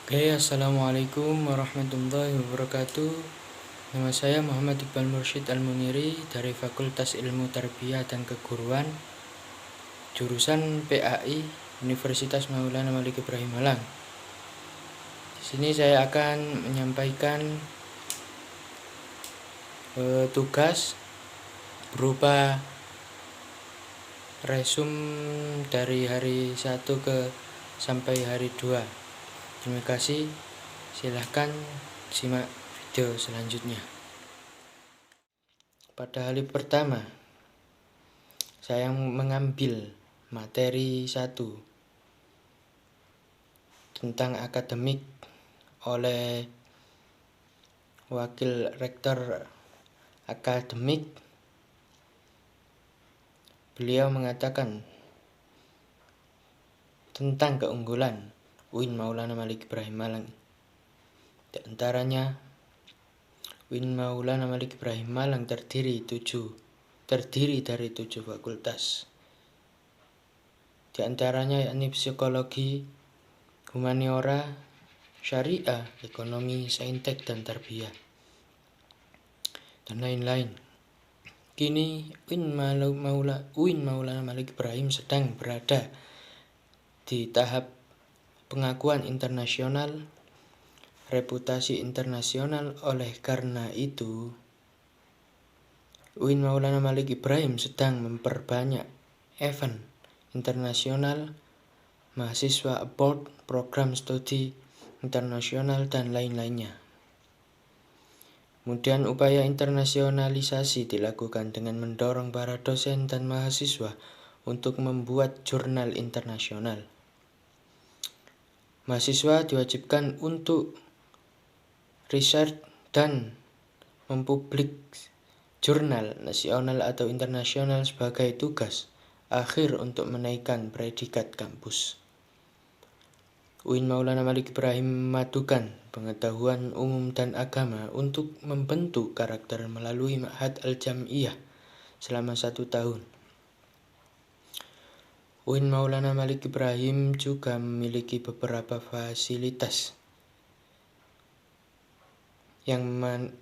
Oke, Assalamualaikum warahmatullahi wabarakatuh. Nama saya Muhammad Iqbal Mursyid Al-Muniri dari Fakultas Ilmu Tarbiyah dan Keguruan, jurusan PAI Universitas Maulana Malik Ibrahim Malang. Di sini saya akan menyampaikan tugas berupa resum dari hari 1 sampai hari 2. Terima kasih. Silahkan simak video selanjutnya. Pada hari pertama, saya mengambil materi 1 tentang akademik oleh Wakil Rektor Akademik. Beliau mengatakan tentang keunggulan UIN Maulana Malik Ibrahim Malang. Di antaranya, UIN Maulana Malik Ibrahim Malang terdiri dari 7 fakultas. Di antaranya yakni psikologi, humaniora, syariah, ekonomi, saintek, dan tarbiyah, dan lain-lain. Kini UIN Maulana Malik Ibrahim sedang berada di tahap pengakuan internasional, reputasi internasional. Oleh karena itu, UIN Maulana Malik Ibrahim sedang memperbanyak event internasional, mahasiswa abroad, program studi internasional, dan lain-lainnya. Kemudian upaya internasionalisasi dilakukan dengan mendorong para dosen dan mahasiswa untuk membuat jurnal internasional. Mahasiswa diwajibkan untuk riset dan mempublik jurnal nasional atau internasional sebagai tugas akhir untuk menaikkan predikat kampus. UIN Maulana Malik Ibrahim memadukan pengetahuan umum dan agama untuk membentuk karakter melalui Ma'had Al-Jam'iyah selama 1 tahun. UIN Maulana Malik Ibrahim juga memiliki beberapa fasilitas yang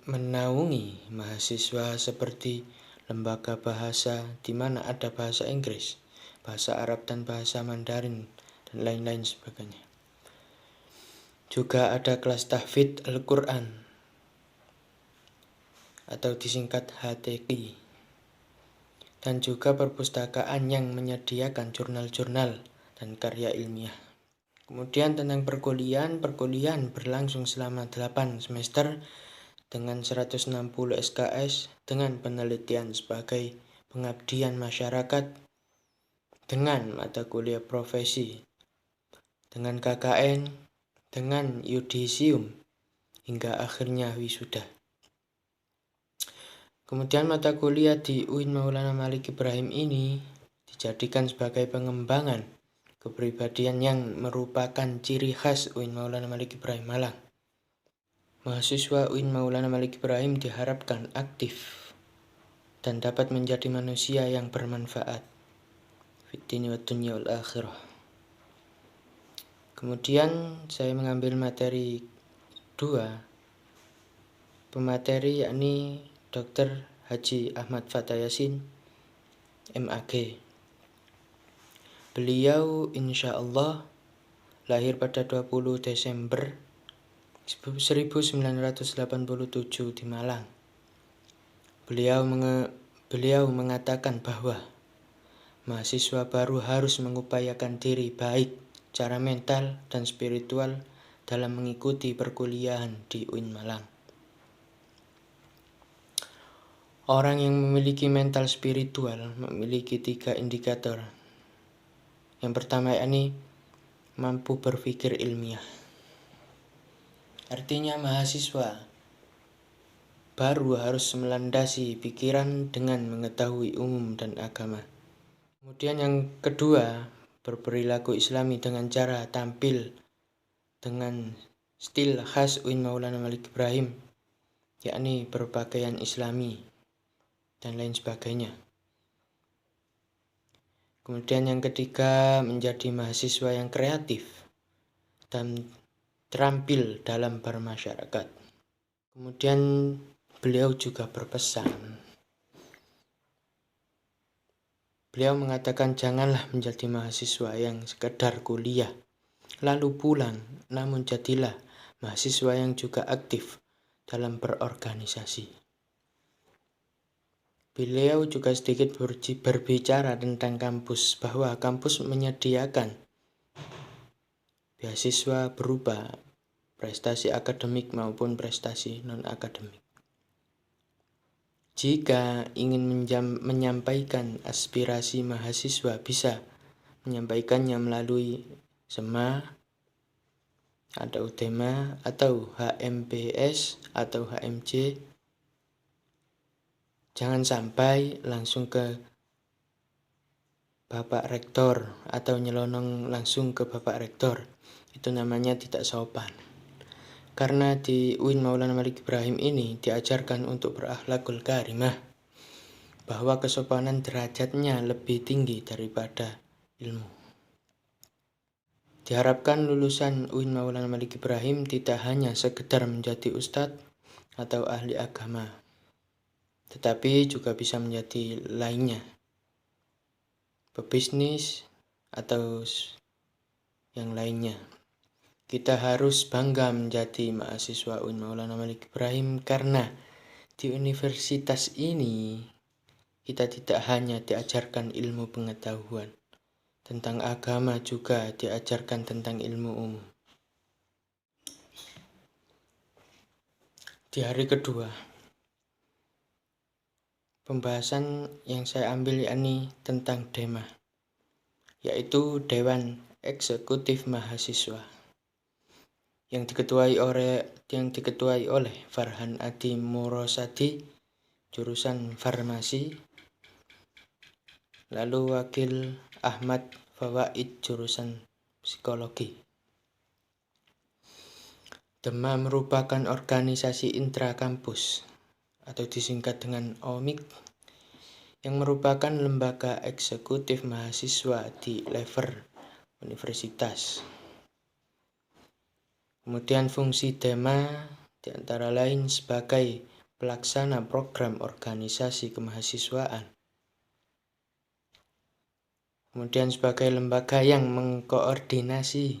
menaungi mahasiswa seperti lembaga bahasa di mana ada bahasa Inggris, bahasa Arab, dan bahasa Mandarin, dan lain-lain sebagainya. Juga ada kelas tahfidz Al-Quran atau disingkat HTQ, dan juga perpustakaan yang menyediakan jurnal-jurnal dan karya ilmiah. Kemudian tentang perkuliahan berlangsung selama 8 semester dengan 160 SKS dengan penelitian sebagai pengabdian masyarakat, dengan mata kuliah profesi, dengan KKN, dengan yudisium, hingga akhirnya wisuda. Kemudian mata kuliah di UIN Maulana Malik Ibrahim ini dijadikan sebagai pengembangan kepribadian yang merupakan ciri khas UIN Maulana Malik Ibrahim Malang. Mahasiswa UIN Maulana Malik Ibrahim diharapkan aktif dan dapat menjadi manusia yang bermanfaat fid dini wad dunya wal akhirah. Kemudian saya mengambil materi 2, pemateri yakni Dr. Haji Ahmad Fathah Yasin, MAG. Beliau insya Allah lahir pada 20 Desember 1987 di Malang. Beliau mengatakan bahwa mahasiswa baru harus mengupayakan diri baik secara mental dan spiritual dalam mengikuti perkuliahan di UIN Malang. Orang yang memiliki mental spiritual memiliki 3 indikator. Yang pertama yakni mampu berpikir ilmiah. Artinya mahasiswa baru harus melandasi pikiran dengan mengetahui umum dan agama. Kemudian yang kedua, berperilaku islami dengan cara tampil dengan stil khas UIN Maulana Malik Ibrahim, yakni berpakaian islami dan lain sebagainya. Kemudian yang ketiga, menjadi mahasiswa yang kreatif dan terampil dalam bermasyarakat. Kemudian beliau juga berpesan. Beliau mengatakan janganlah menjadi mahasiswa yang sekedar kuliah lalu pulang, namun jadilah mahasiswa yang juga aktif dalam berorganisasi. Beliau juga sedikit berbicara tentang kampus, bahwa kampus menyediakan beasiswa berupa prestasi akademik maupun prestasi non-akademik. Jika ingin menyampaikan aspirasi mahasiswa, bisa menyampaikannya melalui SEMA, ada UTEMA, atau HMPS, atau HMJ. Jangan sampai langsung ke Bapak Rektor atau nyelonong langsung ke Bapak Rektor. Itu namanya tidak sopan. Karena di UIN Maulana Malik Ibrahim ini diajarkan untuk berakhlakul karimah, bahwa kesopanan derajatnya lebih tinggi daripada ilmu. Diharapkan lulusan UIN Maulana Malik Ibrahim tidak hanya sekedar menjadi ustadz atau ahli agama, tetapi juga bisa menjadi lainnya, pebisnis atau yang lainnya. Kita harus bangga menjadi mahasiswa UIN Maulana Malik Ibrahim, karena di universitas ini kita tidak hanya diajarkan ilmu pengetahuan tentang agama, juga diajarkan tentang ilmu umum. Di hari kedua, pembahasan yang saya ambil yakni tentang DEMA, yaitu Dewan Eksekutif Mahasiswa, yang diketuai oleh Farhan Adi Murosadi, jurusan farmasi, lalu wakil Ahmad Fawaid, jurusan psikologi. DEMA merupakan organisasi intrakampus atau disingkat dengan OMIK, yang merupakan lembaga eksekutif mahasiswa di level universitas. Kemudian fungsi DEMA diantara lain sebagai pelaksana program organisasi kemahasiswaan. Kemudian sebagai lembaga yang mengkoordinasi,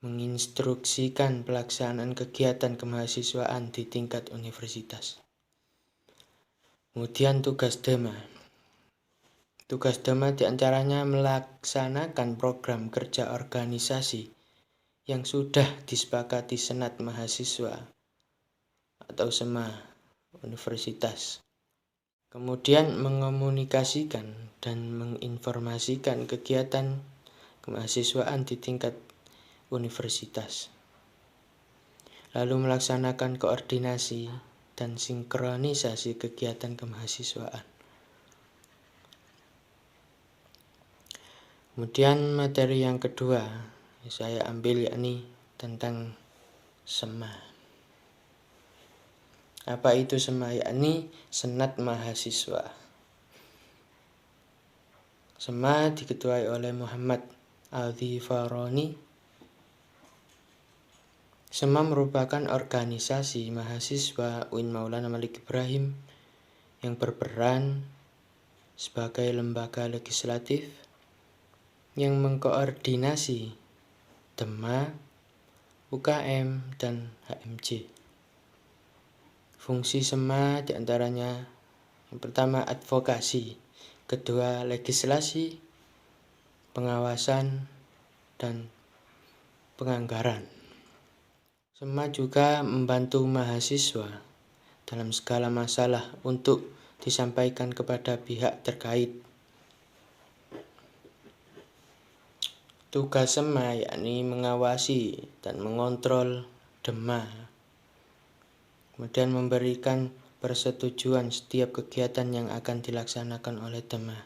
menginstruksikan pelaksanaan kegiatan kemahasiswaan di tingkat universitas. Kemudian tugas DEMA. Tugas DEMA diantaranya melaksanakan program kerja organisasi yang sudah disepakati Senat Mahasiswa atau SEMA Universitas. Kemudian mengomunikasikan dan menginformasikan kegiatan kemahasiswaan di tingkat universitas. Lalu melaksanakan koordinasi dan sinkronisasi kegiatan kemahasiswaan. Kemudian materi yang kedua saya ambil yakni tentang SEMA. Apa itu SEMA? Yakni Senat Mahasiswa. SEMA diketuai oleh Muhammad Al-Dhifaroni. SEMA merupakan organisasi mahasiswa UIN Maulana Malik Ibrahim yang berperan sebagai lembaga legislatif yang mengkoordinasi DEMA, UKM, dan HMJ. Fungsi SEMA diantaranya yang pertama advokasi, kedua legislasi, pengawasan, dan penganggaran. SEMA juga membantu mahasiswa dalam segala masalah untuk disampaikan kepada pihak terkait. Tugas SEMA yakni mengawasi dan mengontrol DEMA, kemudian memberikan persetujuan setiap kegiatan yang akan dilaksanakan oleh DEMA,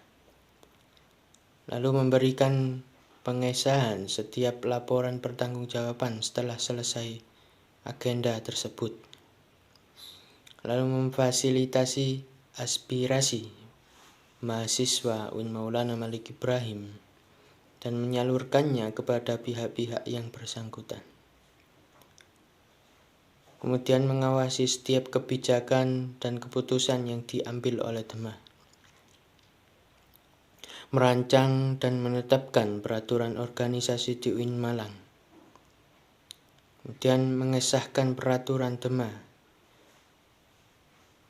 lalu memberikan pengesahan setiap laporan pertanggungjawaban setelah selesai agenda tersebut, lalu memfasilitasi aspirasi mahasiswa UIN Maulana Malik Ibrahim dan menyalurkannya kepada pihak-pihak yang bersangkutan. Kemudian mengawasi setiap kebijakan dan keputusan yang diambil oleh Dema. Merancang dan menetapkan peraturan organisasi di UIN Malang. Kemudian mengesahkan peraturan Dema.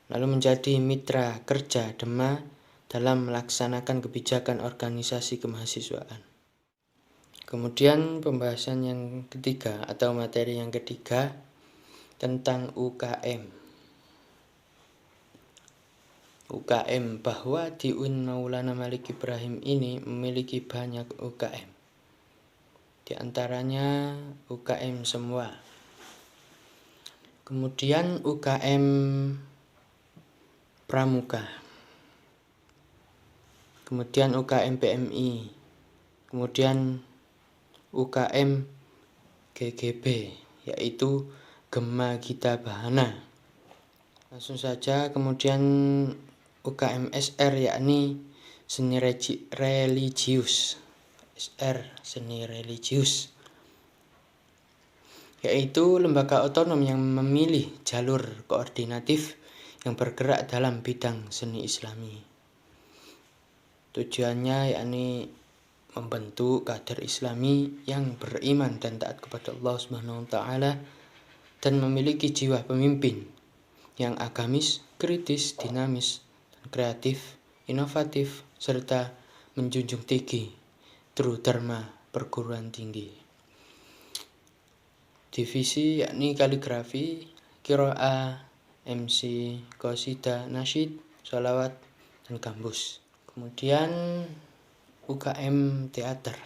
Lalu menjadi mitra kerja Dema dalam melaksanakan kebijakan organisasi kemahasiswaan. Kemudian pembahasan yang ketiga atau materi yang ketiga tentang UKM. UKM, bahwa di UIN Maulana Malik Ibrahim ini memiliki banyak UKM. Di antaranya UKM semua. Kemudian UKM Pramuka. Kemudian UKM PMI. Kemudian UKM GGB, yaitu Gema Gita Bahana. Langsung saja. Kemudian UKM SR, yakni seni religius. SR, seni religius, yaitu lembaga otonom yang memilih jalur koordinatif yang bergerak dalam bidang seni Islami. Tujuannya yakni membentuk kader Islami yang beriman dan taat kepada Allah Subhanahu wa taala dan memiliki jiwa pemimpin yang agamis, kritis, dinamis, dan kreatif, inovatif, serta menjunjung tinggi true dharma perguruan tinggi. Divisi yakni kaligrafi, qiraah, MC, qasidah, nasyid, sholawat, dan gambus. Kemudian UKM teater.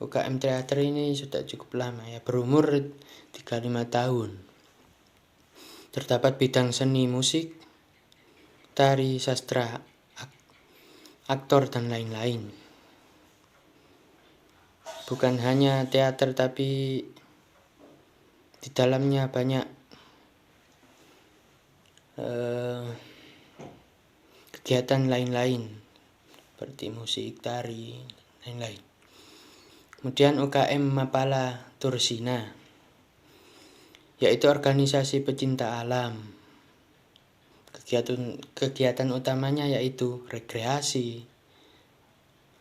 UKM teater ini sudah cukup lama ya, berumur 35 tahun. Terdapat bidang seni musik, tari, sastra, aktor, dan lain-lain. Bukan hanya teater, tapi di dalamnya banyak kegiatan lain-lain seperti musik, tari, lain-lain. Kemudian UKM Mapala Tursina, yaitu organisasi pecinta alam. Kegiatan utamanya yaitu rekreasi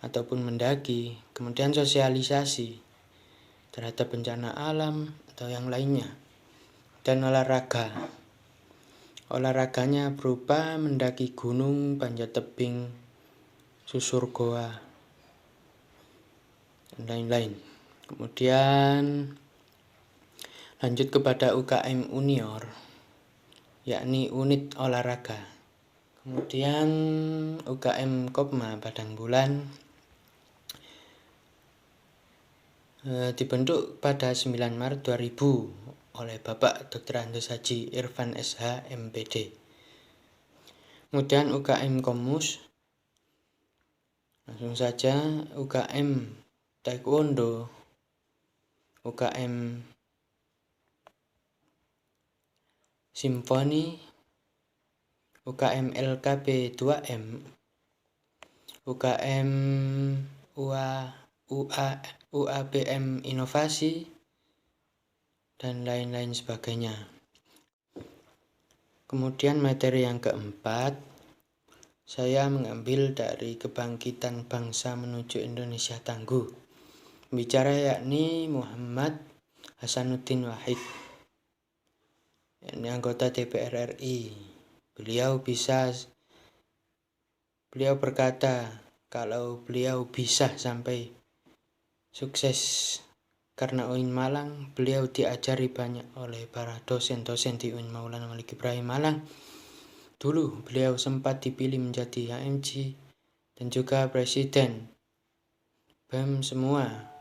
ataupun mendaki, kemudian sosialisasi terhadap bencana alam atau yang lainnya, dan olahraga. Olahraganya berupa mendaki gunung, panjat tebing, susur goa, dan lain-lain. Kemudian lanjut kepada UKM Unior, yakni unit olahraga. Kemudian UKM Kopma Padang Bulan dibentuk pada 9 Maret 2000 oleh Bapak Dr. Andes Haji Irfan SH MPD. Kemudian UKM Komus, langsung saja UKM Taekwondo, UKM Simfoni, UKM LKP 2M, UKM UABM Inovasi, dan lain-lain sebagainya. Kemudian materi yang keempat, saya mengambil dari Kebangkitan Bangsa Menuju Indonesia Tangguh. Bicara yakni Muhammad Hasanuddin Wahid, yakni anggota DPR RI. Beliau berkata kalau beliau bisa sampai sukses karena UIN Malang, beliau diajari banyak oleh para dosen-dosen di UIN Maulana Malik Ibrahim Malang. Dulu beliau sempat dipilih menjadi HMG dan juga presiden BEM. Semua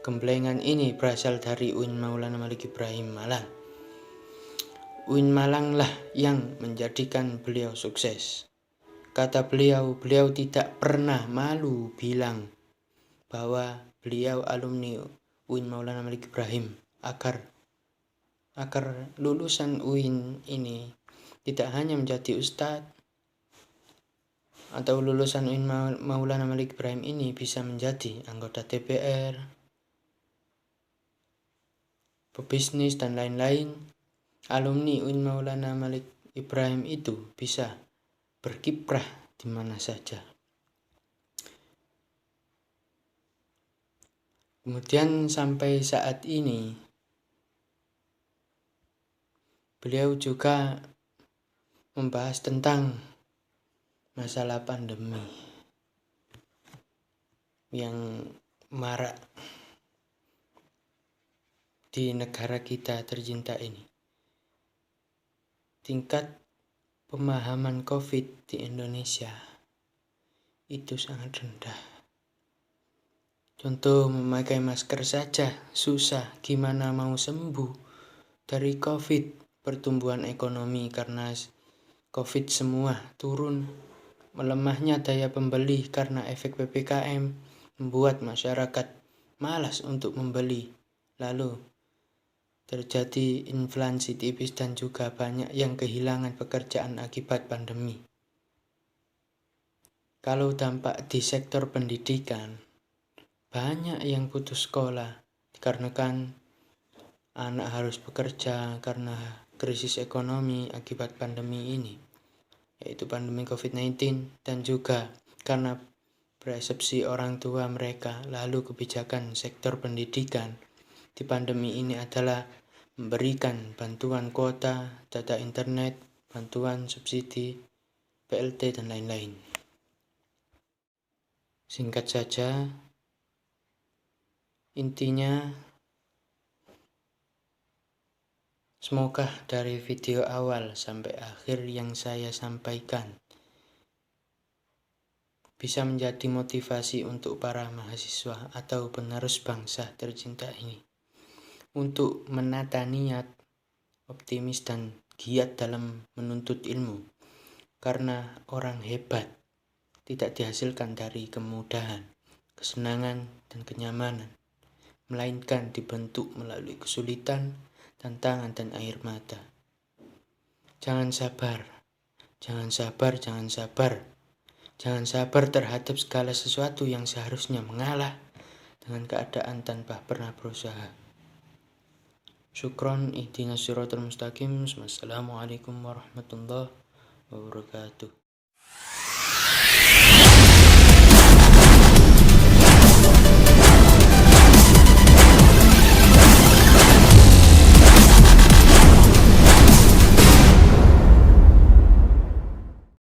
gemblengan ini berasal dari UIN Maulana Malik Ibrahim Malang. UIN Malang lah yang menjadikan beliau sukses. Kata beliau tidak pernah malu bilang bahwa beliau alumni UIN Maulana Malik Ibrahim, agar lulusan UIN ini tidak hanya menjadi ustadz, atau lulusan UIN Maulana Malik Ibrahim ini bisa menjadi anggota DPR, pebisnis, dan lain-lain. Alumni UIN Maulana Malik Ibrahim itu bisa berkiprah di mana saja. Kemudian sampai saat ini, beliau juga membahas tentang masalah pandemi yang marak di negara kita tercinta ini. Tingkat pemahaman COVID di Indonesia itu sangat rendah. Contoh, memakai masker saja susah, gimana mau sembuh dari COVID. Pertumbuhan ekonomi karena COVID semua turun, melemahnya daya pembeli karena efek PPKM membuat masyarakat malas untuk membeli. Lalu terjadi inflasi tipis dan juga banyak yang kehilangan pekerjaan akibat pandemi. Kalau dampak di sektor pendidikan, banyak yang putus sekolah dikarenakan anak harus bekerja karena krisis ekonomi akibat pandemi ini, yaitu pandemi COVID-19, dan juga karena persepsi orang tua mereka. Lalu kebijakan sektor pendidikan di pandemi ini adalah memberikan bantuan kuota, data internet, bantuan subsidi, PLT, dan lain-lain. Singkat saja, intinya, semoga dari video awal sampai akhir yang saya sampaikan bisa menjadi motivasi untuk para mahasiswa atau penerus bangsa tercinta ini untuk menata niat, optimis, dan giat dalam menuntut ilmu. Karena orang hebat tidak dihasilkan dari kemudahan, kesenangan, dan kenyamanan, melainkan dibentuk melalui kesulitan, tantangan, dan air mata. Jangan sabar, jangan sabar, jangan sabar. Jangan sabar terhadap segala sesuatu yang seharusnya mengalah dengan keadaan tanpa pernah berusaha. Syukron, ihdinas siratal mustaqim. Wassalamualaikum warahmatullahi wabarakatuh.